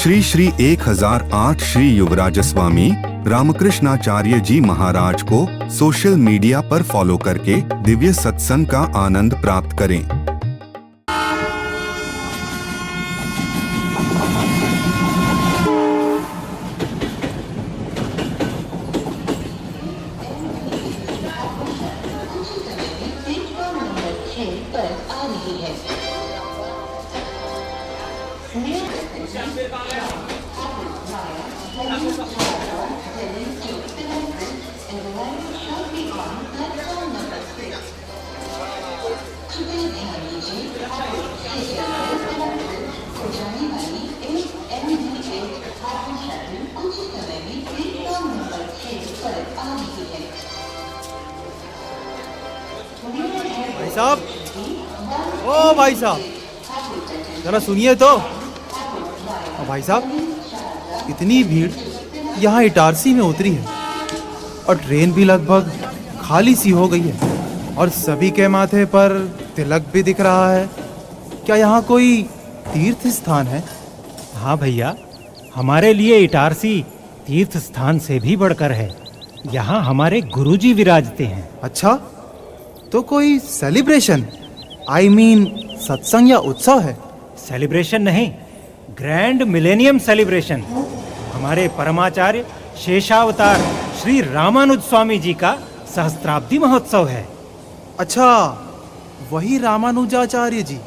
श्री श्री 1008 श्री युवराज स्वामी रामकृष्णाचार्य जी महाराज को social media पर follow करके दिव्य सत्संग का आनंद प्राप्त करें। भाई साहब, ओ भाई साहब, जरा सुनिए तो। भाई साहब, इतनी भीड़ यहाँ इटारसी में उतरी है और ट्रेन भी लगभग खाली सी हो गई है और सभी के माथे पर तिलक भी दिख रहा है। क्या यहाँ कोई तीर्थ स्थान है? हाँ भैया, हमारे लिए इटारसी तीर्थ स्थान से भी बढ़कर है। यहाँ हमारे गुरुजी विराजते हैं। अच्छा, तो कोई सेलिब्रेशन, I mean सत्संग या उत्सव है? सेलिब्रेशन नहीं, ग्रैंड मिलेनियम सेलिब्रेशन। हमारे परमाचार्य शेषावतार श्री रामानुज स्वामी जी का सहस्त्राब्दी महोत्सव है। अच्छा, वही रामानुजाचार्य जी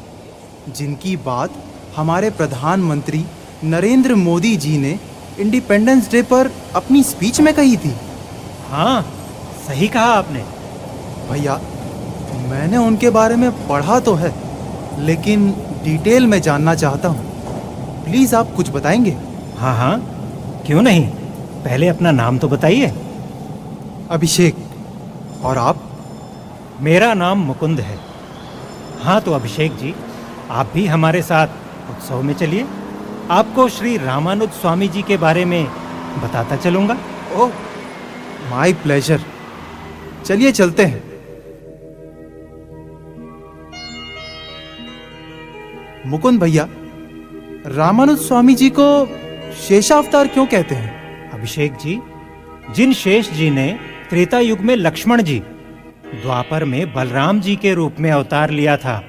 जिनकी बात हमारे प्रधानमंत्री नरेंद्र मोदी जी ने इंडिपेंडेंस डे पर अपनी स्पीच में कही थी। हाँ, सही कहा आपने। भैया, मैंने उनके बारे में पढ़ा तो है, लेकिन डिटेल में जानना चाहता हूँ। प्लीज आप कुछ बताएंगे? हाँ हाँ, क्यों नहीं। पहले अपना नाम तो बताइए। अभिषेक। और आप? मेरा नाम मुकुंद है। हाँ तो अभिषेक जी, आप भी हमारे साथ उत्सव में चलिए। आपको श्री रामानुज स्वामी जी के बारे में बताता चलूँगा। ओह, माय प्लेजर। चलिए चलते हैं। मुकुंद भैया, रामानुज स्वामी जी को शेषावतार क्यों कहते हैं? अभिषेक जी, जिन शेष जी ने त्रेता युग में लक्ष्मण जी, द्वापर में बलराम जी के रूप में अवतार लिया था,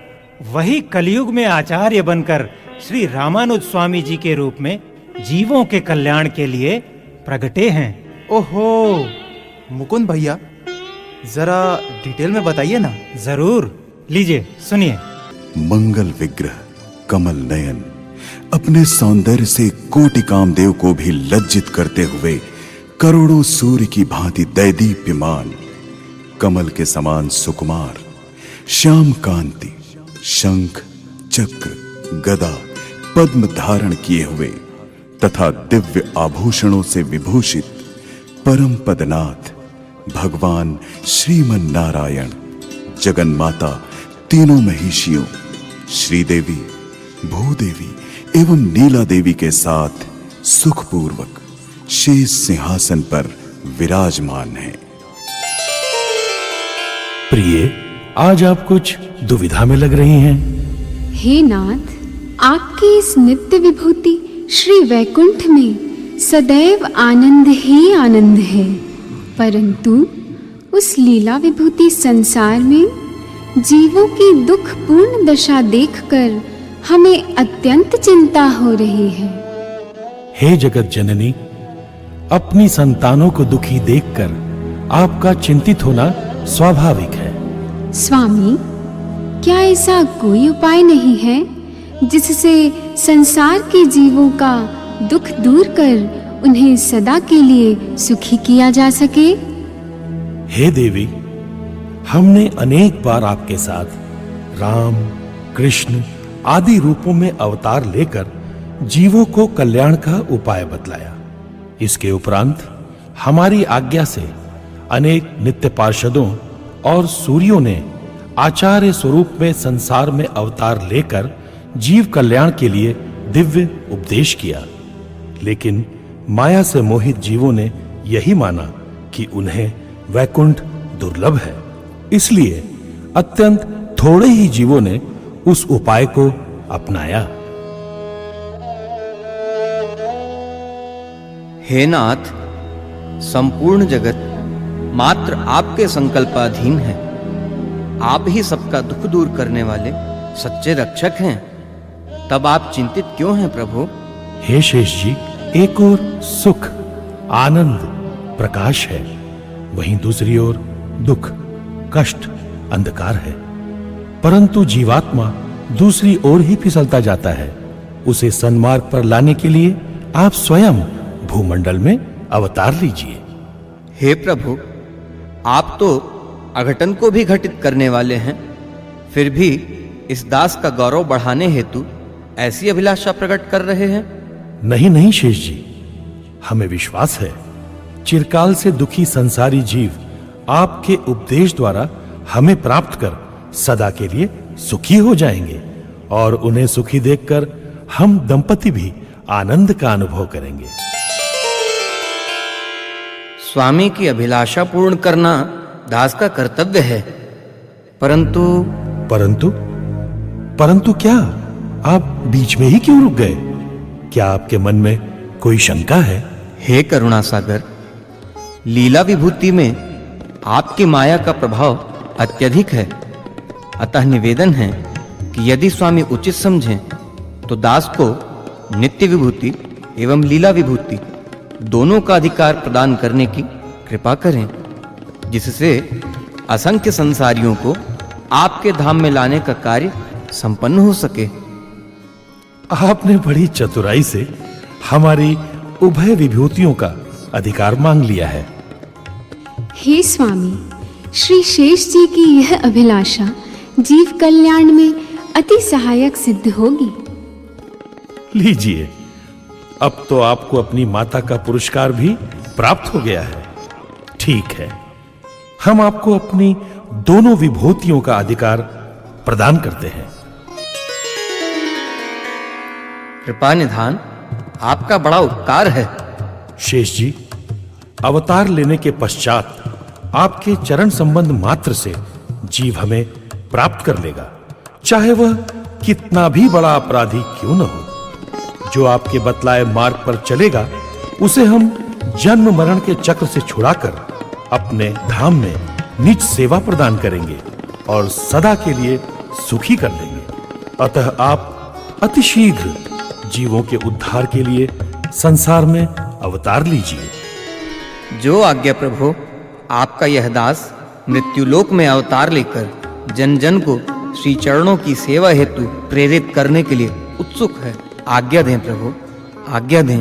वही कलयुग में आचार्य बनकर श्री रामानुज स्वामी जी के रूप में जीवों के कल्याण के लिए प्रगटे हैं। ओहो, मुकुंद भैया, जरा डिटेल में बताइए ना। जरूर, लीजिए सुनिए। मंगल विग्रह कमल नयन, अपने सौंदर्य से कोटि कामदेव को भी लज्जित करते हुए करोड़ों सूर्य की भांति दैदीप्यमान, कमल के समान सुकुमार, श्याम कांति, शंख चक्र गदा पद्म धारण किए हुए तथा दिव्य आभूषणों से विभूषित परम पदनाथ भगवान श्रीमन नारायण, जगन माता तीनों महिषियों श्रीदेवी, भूदेवी एवं नीला देवी के साथ सुखपूर्वक शेष सिंहासन पर विराजमान है। प्रिय, आज आप कुछ दुविधा में लग रही हैं। हे नाथ, आपकी इस नित्य विभूति श्री वैकुंठ में सदैव आनंद ही आनंद है, परंतु उस लीला विभूति संसार में जीवों की दुखपूर्ण दशा देखकर हमें अत्यंत चिंता हो रही है। हे जगत जननी, अपनी संतानों को दुखी देखकर आपका चिंतित होना स्वाभाविक है। स्वामी, क्या ऐसा कोई उपाय नहीं है जिससे संसार के जीवों का दुख दूर कर उन्हें सदा के लिए सुखी किया जा सके? हे देवी, हमने अनेक बार आपके साथ राम, कृष्ण आदि रूपों में अवतार लेकर जीवों को कल्याण का उपाय बतलाया। इसके उपरांत हमारी आज्ञा से अनेक नित्य पार्षदों और सूर्यों ने आचार्य स्वरूप में संसार में अवतार लेकर जीव कल्याण के लिए दिव्य उपदेश किया, लेकिन माया से मोहित जीवों ने यही माना कि उन्हें वैकुंठ दुर्लभ है। इसलिए अत्यंत थोड़े ही जीवों ने उस उपाय को अपनाया। हे नाथ, संपूर्ण जगत मात्र आपके संकल्पाधीन है। आप ही सबका दुख दूर करने वाले सच्चे रक्षक हैं। तब आप चिंतित क्यों हैं प्रभु? हे शेष जी, एक ओर सुख, आनंद, प्रकाश है, वहीं दूसरी ओर दुख, कष्ट, अंधकार है। परंतु जीवात्मा दूसरी ओर ही फिसलता जाता है। उसे सन्मार्ग पर लाने के लिए आप स्वयं भूमंडल में अवतार लीजिए। हे प्रभु, आप तो अघटन को भी घटित करने वाले हैं, फिर भी इस दास का गौरव बढ़ाने हेतु ऐसी अभिलाषा प्रकट कर रहे हैं? नहीं नहीं शेष जी, हमें विश्वास है चिरकाल से दुखी संसारी जीव आपके उपदेश द्वारा हमें प्राप्त कर सदा के लिए सुखी हो जाएंगे, और उन्हें सुखी देखकर हम दंपति भी आनंद का अनुभव करेंगे। स्वामी की अभिलाषा पूर्ण करना दास का कर्तव्य है, परंतु परंतु क्या? आप बीच में ही क्यों रुक गए? क्या आपके मन में कोई शंका है? हे करुणा सागर, लीला विभूति में आपकी माया का प्रभाव अत्यधिक है। अतः निवेदन है कि यदि स्वामी उचित समझें तो दास को नित्य विभूति एवं लीला विभूति दोनों का अधिकार प्रदान करने की कृपा करें, जिससे असंख्य संसारियों को आपके धाम में लाने का कार्य संपन्न हो सके। आपने बड़ी चतुराई से हमारी उभय विभूतियों का अधिकार मांग लिया है। हे स्वामी, श्री शेष जी की यह अभिलाषा जीव कल्याण में अति सहायक सिद्ध होगी। लीजिए, अब तो आपको अपनी माता का पुरस्कार भी प्राप्त हो गया है। ठीक है, हम आपको अपनी दोनों विभूतियों का अधिकार प्रदान करते हैं। कृपा निधान, आपका बड़ा उपकार है। शेष जी, अवतार लेने के पश्चात आपके चरण संबंध मात्र से जीव हमें प्राप्त कर लेगा, चाहे वह कितना भी बड़ा अपराधी क्यों न हो। जो आपके बतलाए मार्ग पर चलेगा, उसे हम जन्म मरण के चक्र से छुड़ाकर अपने धाम में निज सेवा प्रदान करेंगे और सदा के लिए सुखी कर देंगे। अतः आप अतिशीघ्र जीवों के उद्धार के लिए संसार में अवतार लीजिए। जो आज्ञा प्रभु। आपका यह दास मृत्युलोक में अवतार लेकर जन जन को श्री चरणों की सेवा हेतु प्रेरित करने के लिए उत्सुक है। आज्ञा दें प्रभु, आज्ञा दें।